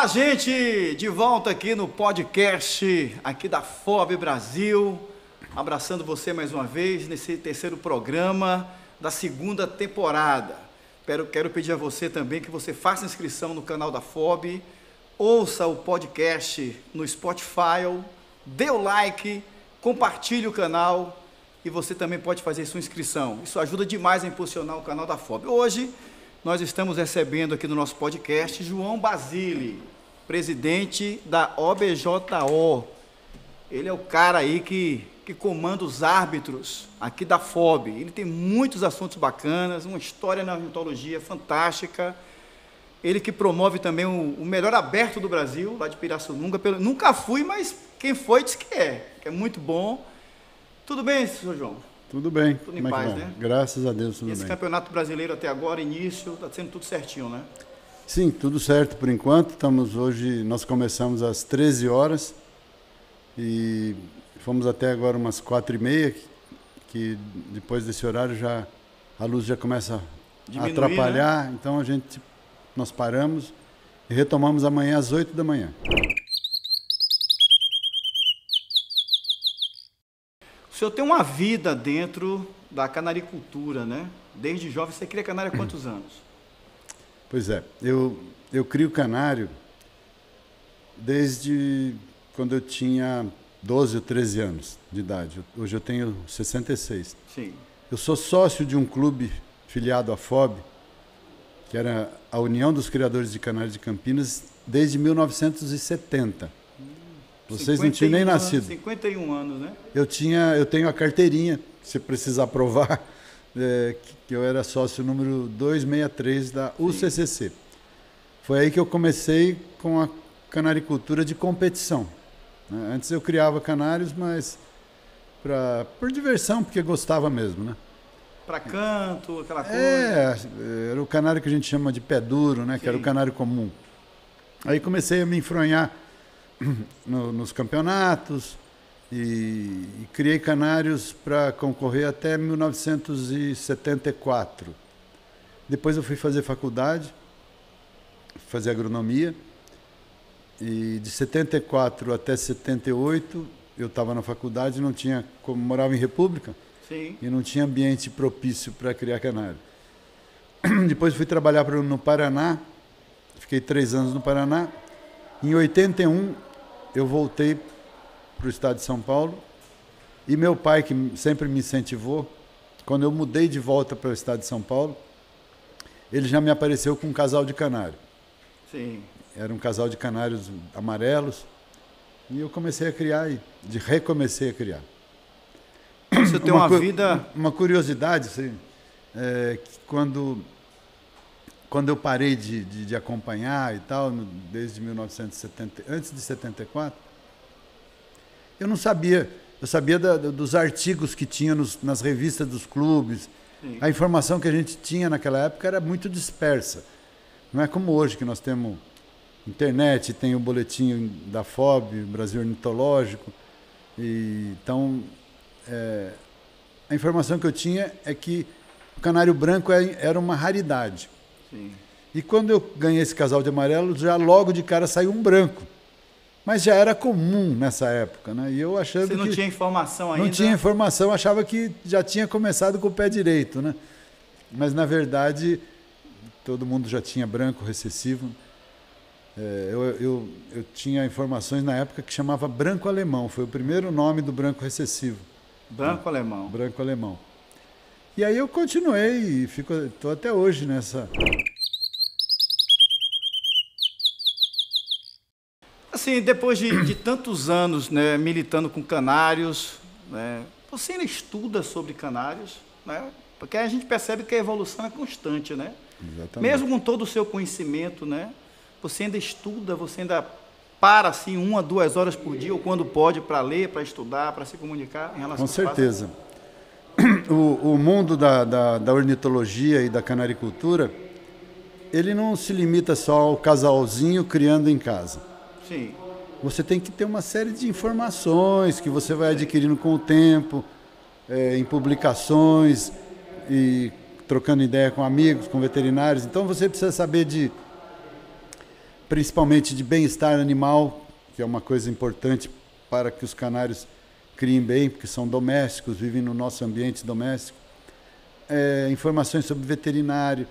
Olá, gente! De volta aqui no podcast aqui da FOB Brasil, abraçando você mais uma vez nesse terceiro programa da segunda temporada. Quero pedir a você também que você faça inscrição no canal da FOB, ouça o podcast no Spotify, dê o like, compartilhe o canal e você também pode fazer sua inscrição. Isso ajuda demais a impulsionar o canal da FOB. Hoje nós estamos recebendo aqui no nosso podcast João Basile, presidente da OBJO. Ele é o cara aí que comanda os árbitros aqui da FOB. Ele tem muitos assuntos bacanas, uma história na ornitologia fantástica. Ele que promove também o melhor aberto do Brasil, lá de Pirassununga. Nunca fui, mas quem foi diz que é muito bom. Tudo bem, senhor João? Tudo bem. Tudo em paz, né? Graças a Deus, tudo bem. Esse campeonato brasileiro até agora, início, está sendo tudo certinho, né? Sim, tudo certo por enquanto. Nós começamos às 13 horas e fomos até agora umas 4h30, que depois desse horário a luz já começa a atrapalhar, né? Então nós paramos e retomamos amanhã às 8 da manhã. O senhor tem uma vida dentro da canaricultura, né? Desde jovem, você cria canário há quantos anos? Pois é, eu crio canário desde quando eu tinha 12 ou 13 anos de idade. Hoje eu tenho 66. Sim. Eu sou sócio de um clube filiado à FOB, que era a União dos Criadores de Canário de Campinas, desde 1970. Vocês não tinham nem nascido. 51 anos, né? Eu tenho a carteirinha, se precisar provar, que eu era sócio número 263 da UCCC. Foi aí que eu comecei com a canaricultura de competição. Antes eu criava canários, mas por diversão, porque gostava mesmo, né? Para canto, aquela coisa. Era o canário que a gente chama de pé duro, né? Sim. Que era o canário comum. Aí comecei a me enfronhar nos campeonatos e criei canários para concorrer até 1974. Depois eu fui fazer faculdade, fazer agronomia, e de 74 até 78 eu estava na faculdade, morava em República. Sim. E não tinha ambiente propício para criar canário. Depois fui trabalhar no Paraná, fiquei 3 anos no Paraná. Em 81 eu voltei para o estado de São Paulo e meu pai, que sempre me incentivou, quando eu mudei de volta para o estado de São Paulo, ele já me apareceu com um casal de canário. Sim. Era um casal de canários amarelos e eu comecei a criar e recomecei a criar. Você tem uma vida... Uma curiosidade, assim, que quando eu parei de acompanhar e tal, desde 1970, antes de 74, eu não sabia. Eu sabia dos artigos que tinha nas revistas dos clubes. Sim. A informação que a gente tinha naquela época era muito dispersa. Não é como hoje, que nós temos internet, tem o boletim da FOB, Brasil Ornitológico. Então, a informação que eu tinha é que o canário branco era uma raridade. Sim. E quando eu ganhei esse casal de amarelo, já logo de cara saiu um branco. Mas já era comum nessa época, né? E eu achando que... Você não tinha informação ainda? Não tinha informação, achava que já tinha começado com o pé direito, né? Mas, na verdade, todo mundo já tinha branco recessivo. Eu tinha informações na época que chamava branco alemão. Foi o primeiro nome do branco recessivo. Branco alemão. Branco alemão. E aí eu continuei e estou até hoje nessa... Assim, depois de tantos anos, né, militando com canários, né, você ainda estuda sobre canários, né? Porque a gente percebe que a evolução é constante, né? Exatamente. Mesmo com todo o seu conhecimento, né? Você ainda estuda, você ainda para assim 1 a 2 horas por dia, ou quando pode, para ler, para estudar, para se comunicar em relação Com certeza. O mundo da ornitologia e da canaricultura, ele não se limita só ao casalzinho criando em casa. Sim. Você tem que ter uma série de informações que você vai adquirindo com o tempo, em publicações e trocando ideia com amigos, com veterinários. Então você precisa saber principalmente de bem-estar animal, que é uma coisa importante para que os canários criem bem, porque são domésticos, vivem no nosso ambiente doméstico. Informações sobre veterinário,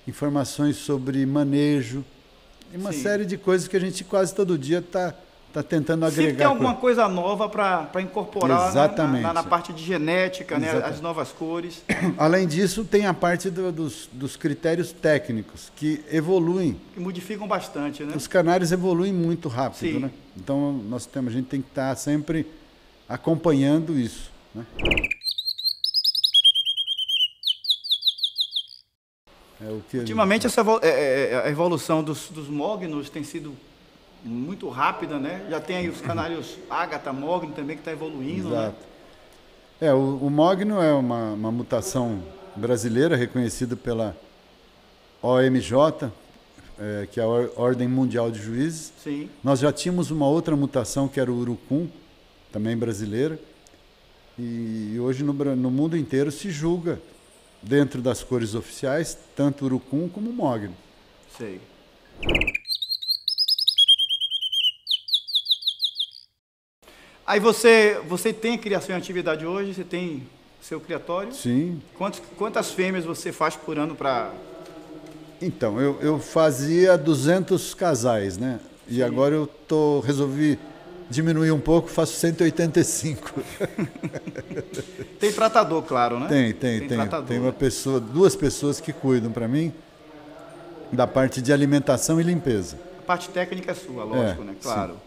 informações sobre manejo, e uma série de coisas que a gente quase todo dia está tentando agregar. Sempre tem alguma coisa nova para incorporar, exatamente, na parte de genética, né, as novas cores. Além disso, tem a parte dos critérios técnicos, que evoluem. Que modificam bastante, né? Os canários evoluem muito rápido, Sim. né? Então, a gente tem que estar sempre acompanhando isso, né? Ultimamente, a evolução dos mognos tem sido muito rápida, né? Já tem aí os canários Ágata Mogno também, que está evoluindo. Exato. Né? O mogno é uma mutação brasileira reconhecida pela OMJ, que é a Ordem Mundial de Juízes. Sim. Nós já tínhamos uma outra mutação, que era o urucum, também brasileira. E hoje no mundo inteiro se julga, dentro das cores oficiais, tanto urucum como mogno. Sei. Aí você tem criação em atividade hoje? Você tem seu criatório? Sim. Quantas fêmeas você faz por ano para... Então, eu fazia 200 casais, né? E agora resolvi diminuir um pouco, faço 185. Tem tratador, claro, né? Tem tratador, uma pessoa, 2 pessoas que cuidam para mim da parte de alimentação e limpeza. A parte técnica é sua, lógico, né? Claro. Sim.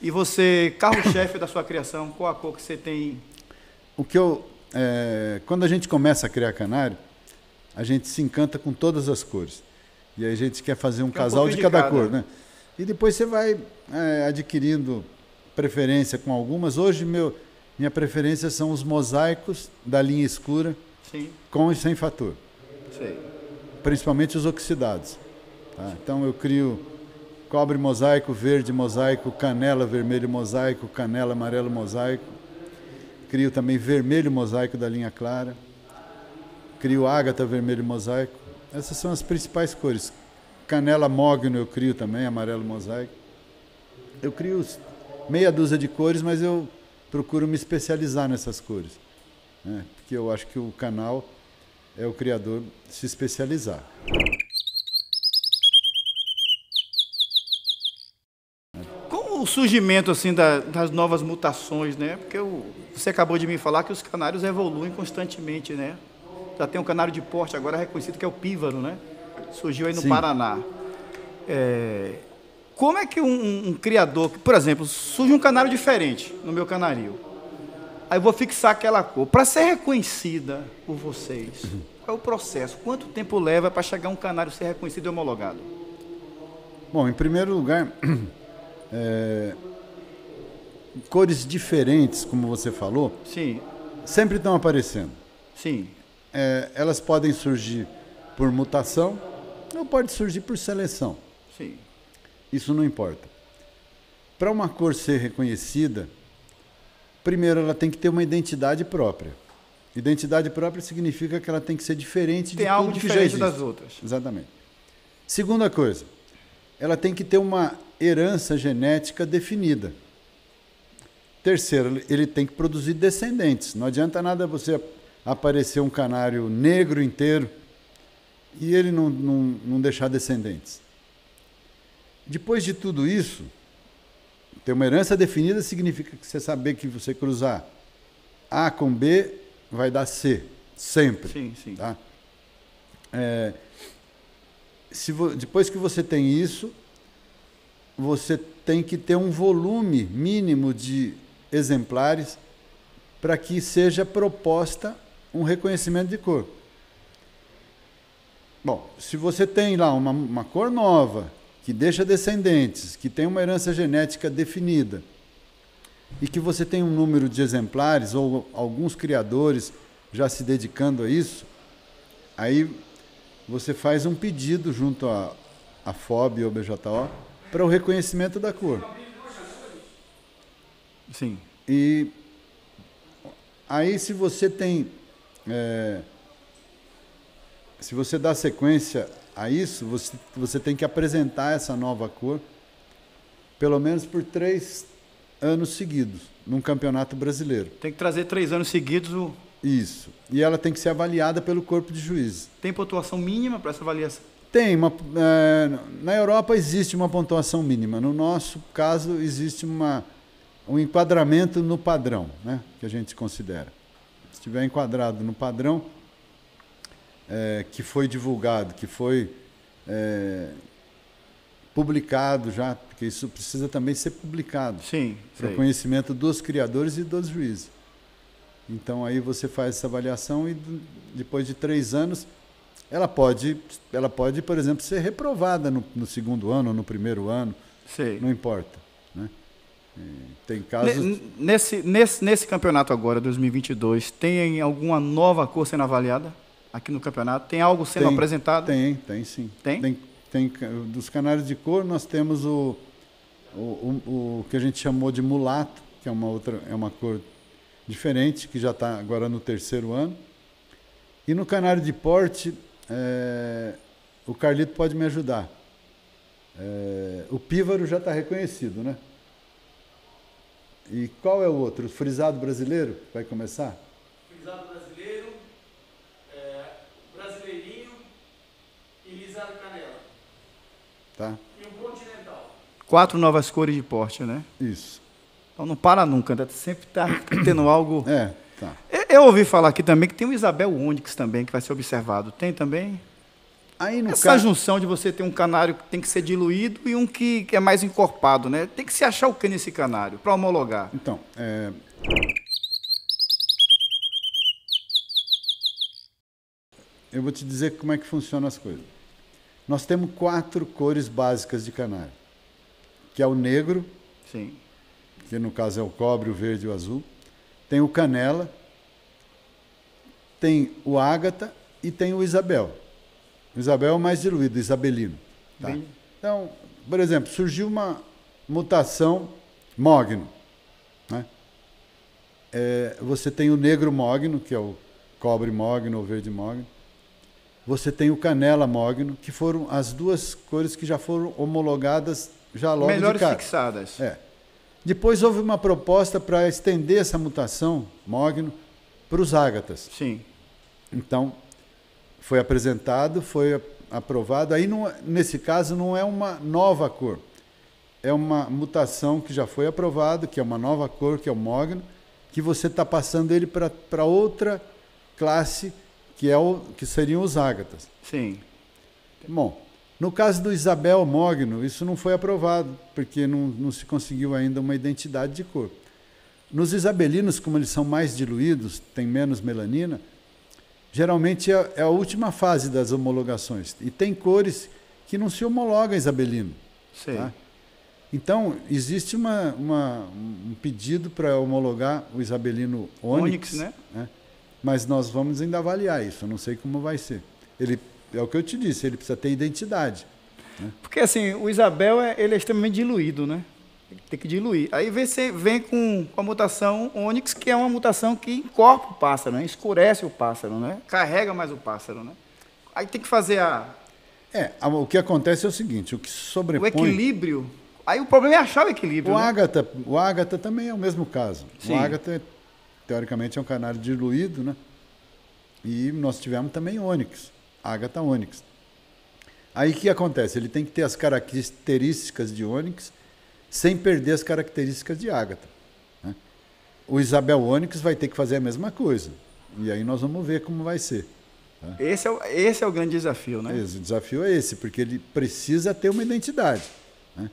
E você, carro-chefe da sua criação, qual a cor que você tem? Quando a gente começa a criar canário, a gente se encanta com todas as cores. E aí a gente quer fazer um casal de cada cor, né? E depois você vai adquirindo preferência com algumas. Hoje, minha preferência são os mosaicos da linha escura, sim, com e sem fator. Sei. Principalmente os oxidados. Tá? Então eu crio cobre mosaico, verde mosaico, canela vermelho mosaico, canela amarelo mosaico. Crio também vermelho mosaico da linha clara. Crio ágata vermelho mosaico. Essas são as principais cores. Canela mogno eu crio também, amarelo mosaico. Eu crio meia dúzia de cores, mas eu procuro me especializar nessas cores, né? Porque eu acho que o canal é o criador se especializar. Com o surgimento assim das novas mutações, né? Porque você acabou de me falar que os canários evoluem constantemente, né? Já tem um canário de porte agora reconhecido que é o pífaro, né? Surgiu aí no Paraná. Como é que um criador, por exemplo, surge um canário diferente no meu canario, aí eu vou fixar aquela cor, para ser reconhecida por vocês, qual é o processo? Quanto tempo leva para chegar um canário ser reconhecido e homologado? Bom, em primeiro lugar, cores diferentes, como você falou, sim, sempre estão aparecendo. Sim. Elas podem surgir por mutação ou pode surgir por seleção. Sim. Isso não importa. Para uma cor ser reconhecida, primeiro ela tem que ter uma identidade própria. Identidade própria significa que ela tem que ser diferente de tudo que já existe. Das outras. Exatamente. Segunda coisa, ela tem que ter uma herança genética definida. Terceiro, ele tem que produzir descendentes. Não adianta nada você aparecer um canário negro inteiro e ele não deixar descendentes. Depois de tudo isso, ter uma herança definida significa que você saber que você cruzar A com B vai dar C, sempre. Sim, sim. Tá? Depois que você tem isso, você tem que ter um volume mínimo de exemplares para que seja proposta um reconhecimento de cor. Bom, se você tem lá uma cor nova, que deixa descendentes, que tem uma herança genética definida, e que você tem um número de exemplares, ou alguns criadores já se dedicando a isso, aí você faz um pedido junto à FOB ou BJO para o reconhecimento da cor. Sim. E aí, se você tem... se você dá sequência a isso, você tem que apresentar essa nova cor pelo menos por 3 anos seguidos, num campeonato brasileiro. Tem que trazer 3 anos seguidos o... Isso. E ela tem que ser avaliada pelo corpo de juízes. Tem pontuação mínima para essa avaliação? Tem. Na Europa existe uma pontuação mínima. No nosso caso, existe um enquadramento no padrão, né, que a gente considera. Se estiver enquadrado no padrão que foi divulgado, que foi publicado já, porque isso precisa também ser publicado. Sim. Para o conhecimento dos criadores e dos juízes. Então aí você faz essa avaliação e depois de 3 anos ela pode, por exemplo, ser reprovada no segundo ano ou no primeiro ano. Sei. Não importa, né? Tem casos... Nesse campeonato agora, 2022, tem alguma nova cor sendo avaliada aqui no campeonato? Tem algo sendo apresentado? Tem sim. Tem? Dos canários de cor nós temos o que a gente chamou de mulato, que é uma cor diferente, que já está agora no 3º ano. E no canário de porte, o Carlito pode me ajudar. O pífaro já está reconhecido, né? E qual é o outro? O frisado brasileiro? Vai começar? Frisado brasileiro, brasileirinho e lisado canela. Tá. E um continental. 4 novas cores de porte, né? Isso. Então não para nunca, sempre está tendo algo... Tá. Eu ouvi falar aqui também que tem o Isabel Onyx também, que vai ser observado. Tem também? Essa junção de você ter um canário que tem que ser diluído e um que é mais encorpado, né? Tem que se achar o que nesse canário para homologar. Então, eu vou te dizer como é que funcionam as coisas. Nós temos 4 cores básicas de canário, que é o negro, sim, que no caso é o cobre, o verde e o azul. Tem o canela, tem o ágata e tem o Isabel. O Isabel é o mais diluído, o isabelino. Tá? Então, por exemplo, surgiu uma mutação mogno, né? Você tem o negro mogno, que é o cobre mogno ou verde mogno. Você tem o canela mogno, que foram as 2 cores que já foram homologadas já logo melhores de cara. Fixadas. Depois houve uma proposta para estender essa mutação mogno para os ágatas. Sim. Então, foi apresentado, foi aprovado. Aí, nesse caso, não é uma nova cor. É uma mutação que já foi aprovada, que é uma nova cor, que é o mogno, que você está passando ele para outra classe, que seriam os ágatas. Sim. Bom, no caso do Isabel mogno, isso não foi aprovado, porque não se conseguiu ainda uma identidade de cor. Nos isabelinos, como eles são mais diluídos, têm menos melanina, geralmente é a última fase das homologações. E tem cores que não se homologam isabelino. Sei. Tá? Então, existe um pedido para homologar o isabelino Onyx, né? Mas nós vamos ainda avaliar isso, eu não sei como vai ser. É o que eu te disse, ele precisa ter identidade. Né? Porque assim, o Isabel ele é extremamente diluído, né? Tem que diluir. Aí você vem com a mutação Onyx, que é uma mutação que encorpa o pássaro, né? Escurece o pássaro, né? Carrega mais o pássaro, né? Aí tem que fazer o que acontece é o seguinte, o que sobrepõe... O equilíbrio. Aí o problema é achar o equilíbrio. O ágata também é o mesmo caso. Sim. O ágata, teoricamente, é um canário diluído, né? E nós tivemos também Onyx, ágata Onyx. Aí o que acontece? Ele tem que ter as características de Onyx, sem perder as características de ágata. Né? O Isabel Onyx vai ter que fazer a mesma coisa. E aí nós vamos ver como vai ser. Tá? Esse é o grande desafio, né? O desafio é esse, porque ele precisa ter uma identidade. Né?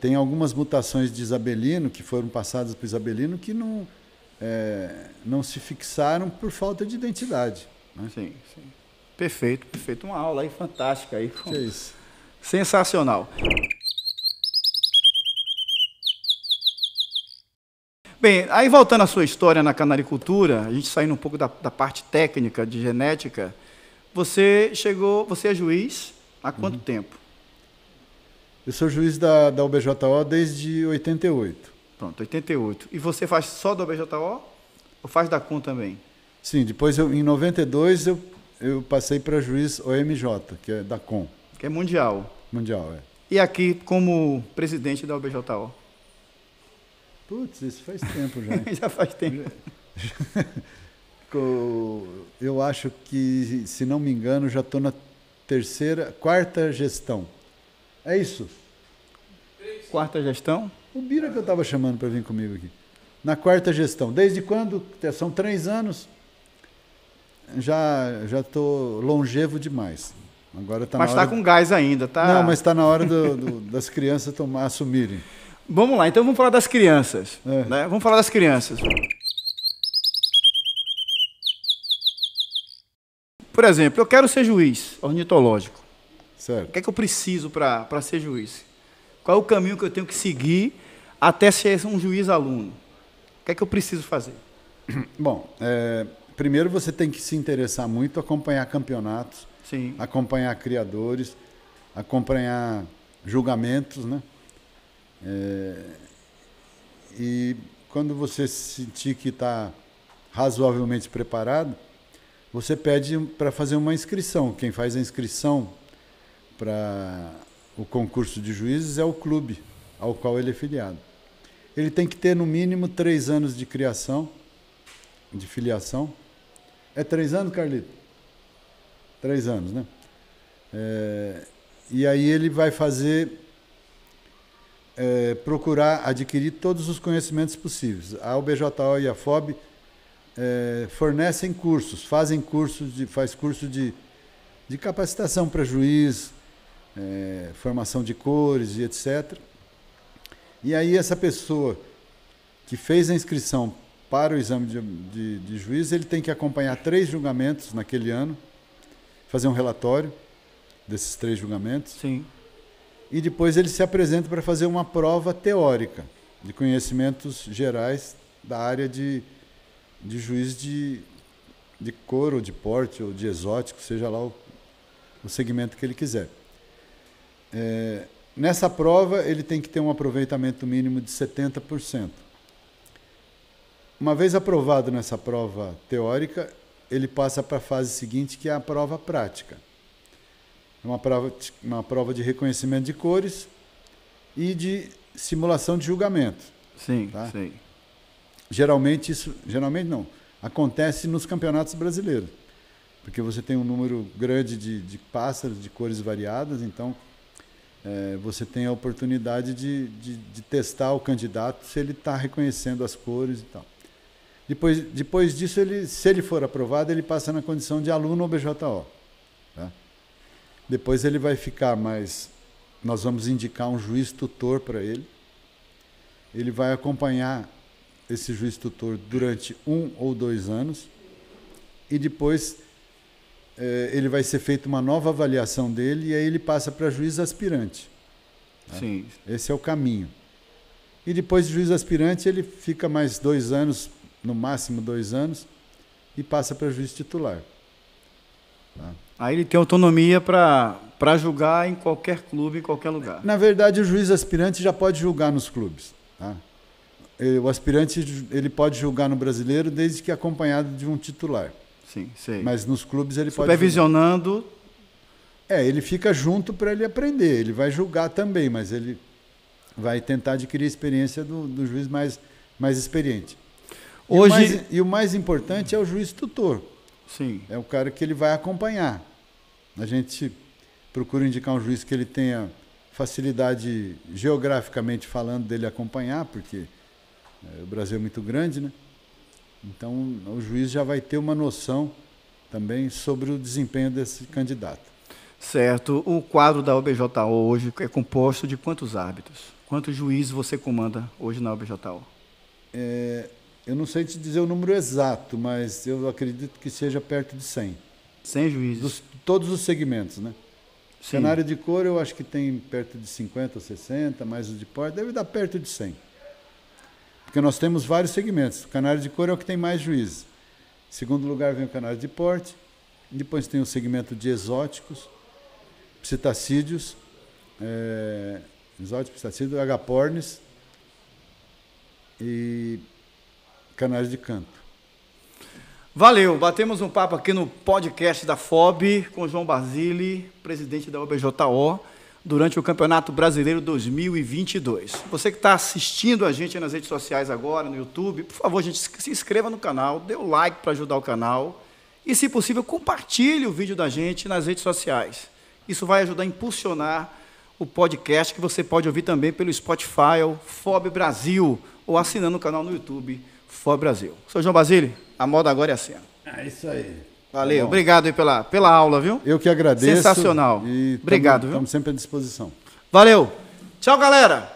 Tem algumas mutações de isabelino que foram passadas para o isabelino que não se fixaram por falta de identidade. Né? Sim. Perfeito. Uma aula aí fantástica. Aí. Que é isso. Sensacional. Bem, aí voltando à sua história na canaricultura, a gente saindo um pouco da parte técnica de genética, você é juiz há quanto tempo? Eu sou juiz da UBJO desde 88. Pronto, 88. E você faz só da UBJO ou faz da CON também? Sim, depois em 92 eu passei para juiz OMJ, que é da CON. Que é mundial. Mundial, e aqui como presidente da UBJO? Putz, isso faz tempo já. Já faz tempo. Eu acho que, se não me engano, já estou na quarta gestão. É isso? Quarta gestão? O Bira que eu estava chamando para vir comigo aqui. Na quarta gestão. Desde quando? São 3 anos. Já estou longevo demais. Agora tá Mas na hora... está com gás ainda, tá? Não, mas está na hora das crianças assumirem. Vamos lá, então vamos falar das crianças. É. Né? Vamos falar das crianças. Por exemplo, eu quero ser juiz ornitológico. Certo. O que é que eu preciso para ser juiz? Qual é o caminho que eu tenho que seguir até ser um juiz aluno? O que é que eu preciso fazer? Bom, primeiro você tem que se interessar muito, acompanhar campeonatos, Sim. acompanhar criadores, acompanhar julgamentos, né? E quando você sentir que está razoavelmente preparado, você pede para fazer uma inscrição. Quem faz a inscrição para o concurso de juízes é o clube ao qual ele é filiado. Ele tem que ter no mínimo 3 anos de filiação. É 3 anos, Carlito? 3 anos, né? E aí ele vai procurar adquirir todos os conhecimentos possíveis. A UBJO e a FOB fornecem cursos, faz curso de capacitação para juiz, formação de cores e etc. E aí essa pessoa que fez a inscrição para o exame de juiz, ele tem que acompanhar 3 julgamentos naquele ano, fazer um relatório desses 3 julgamentos. Sim. E depois ele se apresenta para fazer uma prova teórica de conhecimentos gerais da área de juiz de cor, ou de porte, ou de exótico, seja lá o segmento que ele quiser. Nessa prova, ele tem que ter um aproveitamento mínimo de 70%. Uma vez aprovado nessa prova teórica, ele passa para a fase seguinte, que é a prova prática. Uma prova de reconhecimento de cores e de simulação de julgamento. Sim, tá? sim. Geralmente não, acontece nos campeonatos brasileiros, porque você tem um número grande de pássaros de cores variadas, então você tem a oportunidade de testar o candidato se ele está reconhecendo as cores e tal. Depois disso, se ele for aprovado, ele passa na condição de aluno OBJO. Tá? Depois ele vai ficar nós vamos indicar um juiz tutor para ele. Ele vai acompanhar esse juiz tutor durante 1 ou 2 anos e depois ele vai ser feita uma nova avaliação dele e aí ele passa para juiz aspirante. Tá? Sim. Esse é o caminho. E depois de juiz aspirante ele fica mais 2 anos, no máximo 2 anos, e passa para juiz titular. Tá? Aí ele tem autonomia para julgar em qualquer clube, em qualquer lugar. Na verdade, o juiz aspirante já pode julgar nos clubes. Tá? O aspirante ele pode julgar no brasileiro desde que acompanhado de um titular. Sim, sei. Mas nos clubes ele supervisionando. Pode julgar. Ele fica junto para ele aprender. Ele vai julgar também, mas ele vai tentar adquirir a experiência do juiz mais experiente. E o mais importante é o juiz tutor. Sim. É o cara que ele vai acompanhar. A gente procura indicar um juiz que ele tenha facilidade, geograficamente falando, dele acompanhar, porque o Brasil é muito grande, né? Então, o juiz já vai ter uma noção também sobre o desempenho desse candidato. Certo. O quadro da UBJO hoje é composto de quantos árbitros? Quantos juízes você comanda hoje na UBJO? Eu não sei te dizer o número exato, mas eu acredito que seja perto de 100. 100 juízes? Todos os segmentos, né? Sim. Cenário de cor eu acho que tem perto de 50 ou 60, mais o de porte deve dar perto de 100. Porque nós temos vários segmentos. O canário de cor é o que tem mais juízes. Em segundo lugar vem o canário de porte, depois tem o segmento de exóticos, psitacídeos, agapornis e canário de canto. Valeu, batemos um papo aqui no podcast da FOB com o João Basile, presidente da UBJO. durante o Campeonato Brasileiro 2022. Você que está assistindo a gente nas redes sociais agora, no YouTube, por favor, gente, se inscreva no canal, dê o like para ajudar o canal e, se possível, compartilhe o vídeo da gente nas redes sociais. Isso vai ajudar a impulsionar o podcast, que você pode ouvir também pelo Spotify, ou FOB Brasil, ou assinando o canal no YouTube, FOB Brasil. Sou João Basile, a moda agora é assim. É isso aí. Valeu, tá, obrigado aí pela aula, viu? Eu que agradeço. Sensacional. Obrigado, viu? Estamos sempre à disposição. Valeu. Tchau, galera.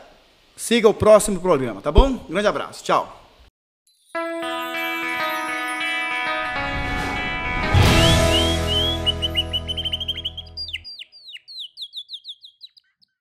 Siga o próximo programa, tá bom? Grande abraço. Tchau.